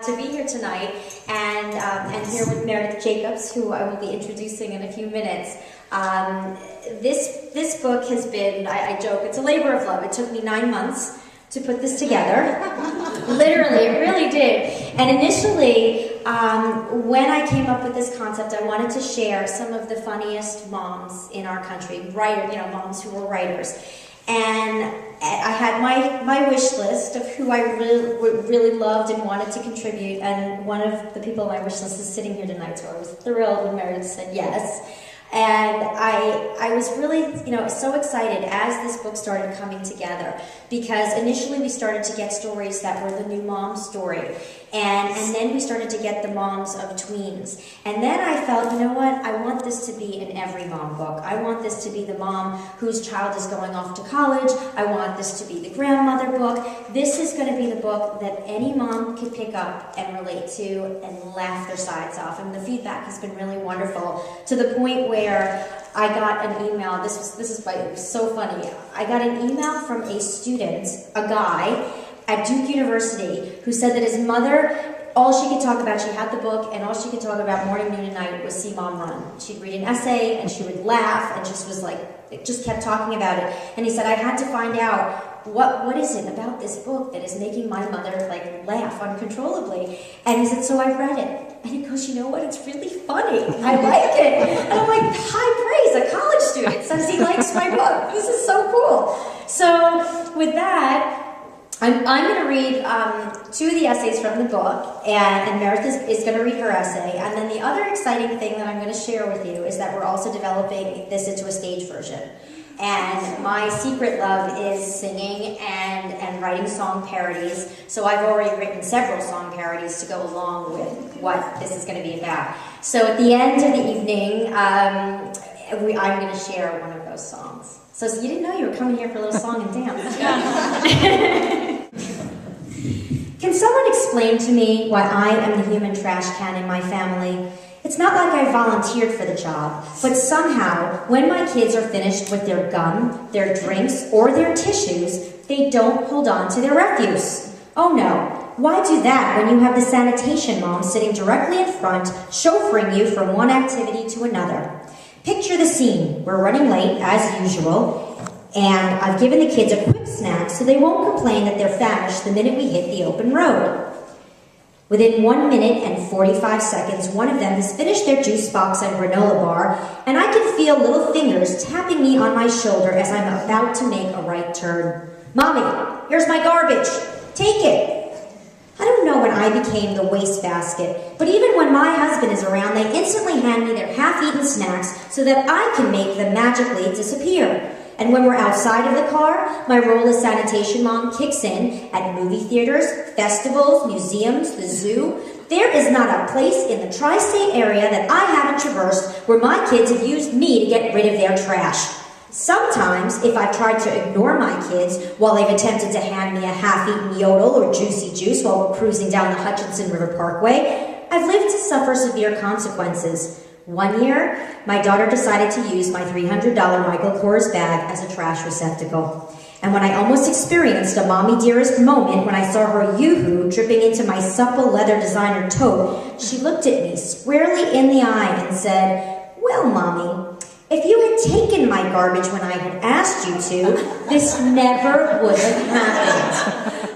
To be here tonight and here with Meredith Jacobs, who I will be introducing in a few minutes. This book has been, I joke, it's a labor of love. It took me 9 months to put this together. Literally, it really did. And initially, when I came up with this concept, I wanted to share some of the funniest moms in our country, moms who were writers. And I had my wish list of who I really loved and wanted to contribute, and one of the people on my wish list is sitting here tonight, so I was thrilled when Meredith said yes. And I was really, so excited as this book started coming together, because initially we started to get stories that were the new mom story, and then we started to get the moms of tweens. And then I felt, you know what, I want this to be an every mom book. I want this to be the mom whose child is going off to college. I want this to be the grandmother book. This is going to be the book that any mom can pick up and relate to and laugh their sides off. And the feedback has been really wonderful, to the point where I got an email. This is so funny. I got an email from a student, a guy at Duke University, who said that his mother, all she could talk about, she had the book, and all she could talk about morning, noon, and night was See Mom Run. She'd read an essay, and she would laugh, and just kept talking about it. And he said, I had to find out what is it about this book that is making my mother laugh uncontrollably. And he said, so I read it. And he goes, you know what, it's really funny. I like it. And I'm like, high praise, a college student says he likes my book. This is so cool. So with that, I'm going to read 2 of the essays from the book, and Meredith is going to read her essay. And then the other exciting thing that I'm going to share with you is that we're also developing this into a stage version. And my secret love is singing and writing song parodies. So I've already written several song parodies to go along with what this is going to be about. So at the end of the evening, I'm going to share one of those songs. So you didn't know you were coming here for a little song and dance. Can someone explain to me why I am the human trash can in my family? It's not like I volunteered for the job, but somehow, when my kids are finished with their gum, their drinks, or their tissues, they don't hold on to their refuse. Oh no, why do that when you have the sanitation mom sitting directly in front, chauffeuring you from one activity to another? Picture the scene. We're running late, as usual, and I've given the kids a quick snack so they won't complain that they're famished the minute we hit the open road. Within 1 minute and 45 seconds, one of them has finished their juice box and granola bar, and I can feel little fingers tapping me on my shoulder as I'm about to make a right turn. Mommy, here's my garbage. Take it. I don't know when I became the wastebasket, but even when my husband is around, they instantly hand me their half-eaten snacks so that I can make them magically disappear. And when we're outside of the car, my role as sanitation mom kicks in at movie theaters, festivals, museums, the zoo. There is not a place in the tri-state area that I haven't traversed where my kids have used me to get rid of their trash. Sometimes, if I've tried to ignore my kids while they've attempted to hand me a half-eaten yodel or juicy juice while we're cruising down the Hutchinson River Parkway, I've lived to suffer severe consequences. One year, my daughter decided to use my $300 Michael Kors bag as a trash receptacle. And when I almost experienced a mommy dearest moment when I saw her yoo-hoo dripping into my supple leather designer tote, she looked at me squarely in the eye and said, well, Mommy, if you had taken my garbage when I had asked you to, this never would have happened.